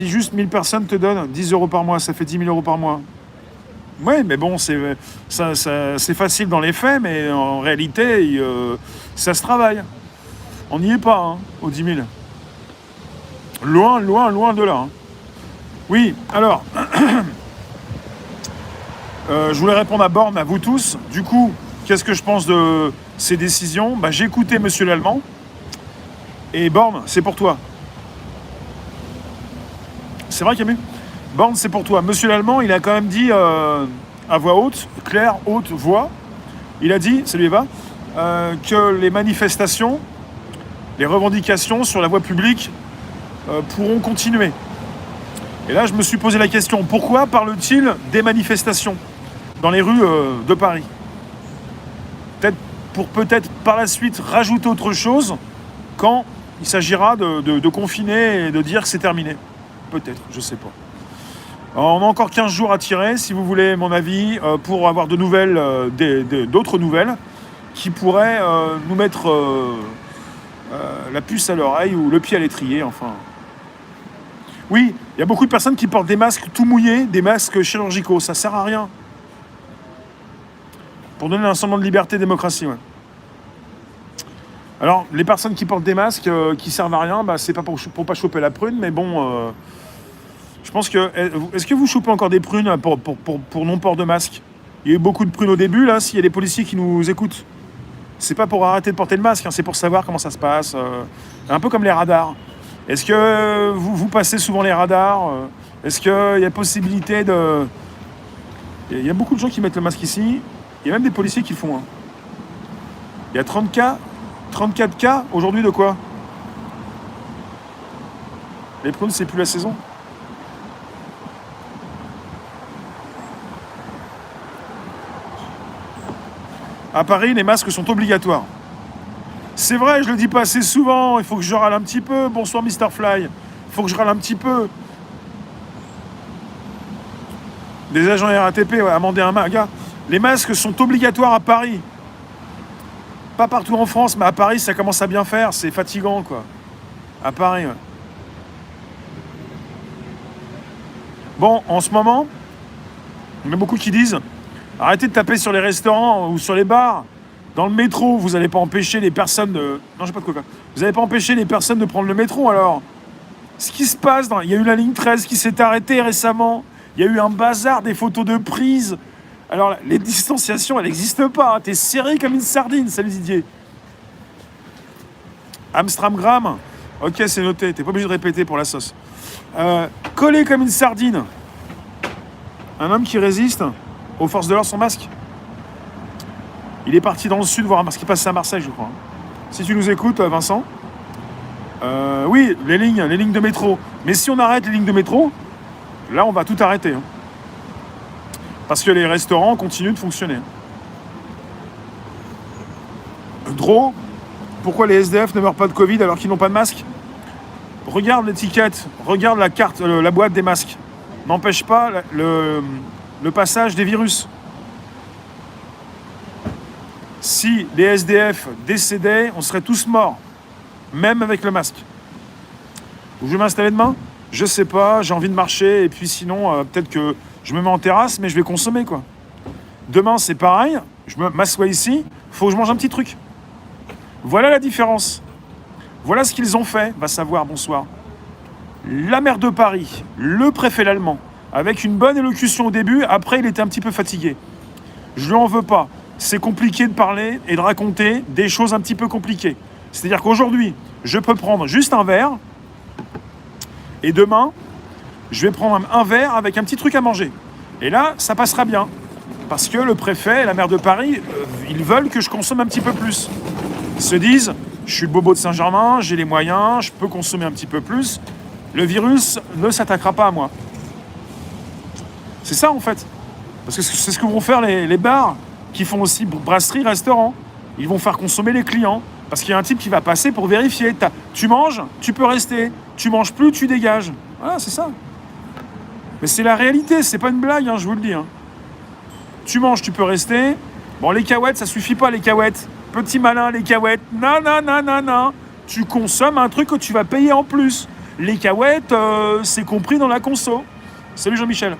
Si juste 1000 personnes te donnent 10 euros par mois, ça fait 10 000 euros par mois. Oui, mais bon, c'est facile dans les faits, mais en réalité, ça se travaille. On n'y est pas, hein, aux 10 000. Loin, loin, loin de là. Hein. Oui, alors, je voulais répondre à Borne, à vous tous. Du coup, qu'est-ce que je pense de ces décisions ? J'ai écouté Monsieur l'Allemand. Et Borne, c'est pour toi. C'est vrai, Camus ? Borne, c'est pour toi. Monsieur l'Allemand, il a quand même dit à voix haute, claire, haute voix, il a dit, salut Eva, que les manifestations, les revendications sur la voie publique pourront continuer. Et là, je me suis posé la question, pourquoi parle-t-il des manifestations dans les rues de Paris ? Peut-être par la suite rajouter autre chose quand il s'agira de confiner et de dire que c'est terminé. Peut-être, je sais pas. Alors, on a encore 15 jours à tirer, si vous voulez mon avis, pour avoir de nouvelles, d'autres nouvelles qui pourraient nous mettre la puce à l'oreille ou le pied à l'étrier, enfin. Oui, il y a beaucoup de personnes qui portent des masques tout mouillés, des masques chirurgicaux, ça sert à rien. Pour donner un semblant de liberté et démocratie, ouais. Alors, les personnes qui portent des masques qui servent à rien, c'est pas pour pas choper la prune, mais bon, je pense que... Est-ce que vous chopez encore des prunes pour non-port de masque ? Il y a eu beaucoup de prunes au début, là, s'il y a des policiers qui nous écoutent. C'est pas pour arrêter de porter le masque, hein, c'est pour savoir comment ça se passe. Un peu comme les radars. Est-ce que vous passez souvent les radars ? Est-ce qu'il y a possibilité de... Il y a beaucoup de gens qui mettent le masque ici. Il y a même des policiers qui le font. Hein. Il y a 34 cas aujourd'hui de quoi ? Les prunes, c'est plus la saison. À Paris, les masques sont obligatoires. C'est vrai, je le dis pas assez souvent. Il faut que je râle un petit peu. Bonsoir, Mr. Fly. Il faut que je râle un petit peu. Des agents RATP, ouais, amender un gars. Les masques sont obligatoires à Paris. Pas partout en France, mais à Paris, ça commence à bien faire. C'est fatigant, quoi. À Paris, ouais. Bon, en ce moment, il y en a beaucoup qui disent arrêtez de taper sur les restaurants ou sur les bars. Dans le métro, vous n'allez pas empêcher les personnes de... Non, j'ai pas de coca. Vous n'allez pas empêcher les personnes de prendre le métro, alors. Ce qui se passe, il y a eu la ligne 13 qui s'est arrêtée récemment. Il y a eu un bazar, des photos de prise. Alors, les distanciations, elles n'existent pas. Hein. T'es serré comme une sardine, salut Didier. Amstramgram. Ok, c'est noté. T'es pas obligé de répéter pour la sauce. Collé comme une sardine. Un homme qui résiste aux forces de l'ordre sans masque. Il est parti dans le sud voir ce qui passe à Marseille, je crois. Si tu nous écoutes, Vincent. Oui, les lignes de métro. Mais si on arrête les lignes de métro, là, on va tout arrêter. Hein. Parce que les restaurants continuent de fonctionner. Dro, pourquoi les SDF ne meurent pas de Covid alors qu'ils n'ont pas de masque ? Regarde l'étiquette, regarde la carte, la boîte des masques. N'empêche pas le passage des virus. Si les SDF décédaient, on serait tous morts, même avec le masque. Où je vais m'installer demain ? Je sais pas, j'ai envie de marcher, et puis sinon, peut-être que je me mets en terrasse, mais je vais consommer, quoi. Demain, c'est pareil, je m'assois ici, faut que je mange un petit truc. Voilà la différence. Voilà ce qu'ils ont fait, va savoir, bonsoir. La maire de Paris, le préfet l'allemand, avec une bonne élocution au début, après il était un petit peu fatigué. Je lui en veux pas. C'est compliqué de parler et de raconter des choses un petit peu compliquées. C'est-à-dire qu'aujourd'hui, je peux prendre juste un verre, et demain, je vais prendre un verre avec un petit truc à manger. Et là, ça passera bien. Parce que le préfet et la maire de Paris, ils veulent que je consomme un petit peu plus. Ils se disent, je suis le bobo de Saint-Germain, j'ai les moyens, je peux consommer un petit peu plus. Le virus ne s'attaquera pas à moi. C'est ça, en fait. Parce que c'est ce que vont faire les bars qui font aussi brasserie, restaurant. Ils vont faire consommer les clients. Parce qu'il y a un type qui va passer pour vérifier. Tu manges, tu peux rester. Tu manges plus, tu dégages. Voilà, c'est ça. Mais c'est la réalité, c'est pas une blague, hein, je vous le dis. Hein. Tu manges, tu peux rester. Bon, les cahuètes, ça suffit pas, les cahuètes. Petit malin, les cahuètes. Non, non, non, non, non. Tu consommes un truc que tu vas payer en plus. Les cacahuètes, c'est compris dans la conso. Salut Jean-Michel.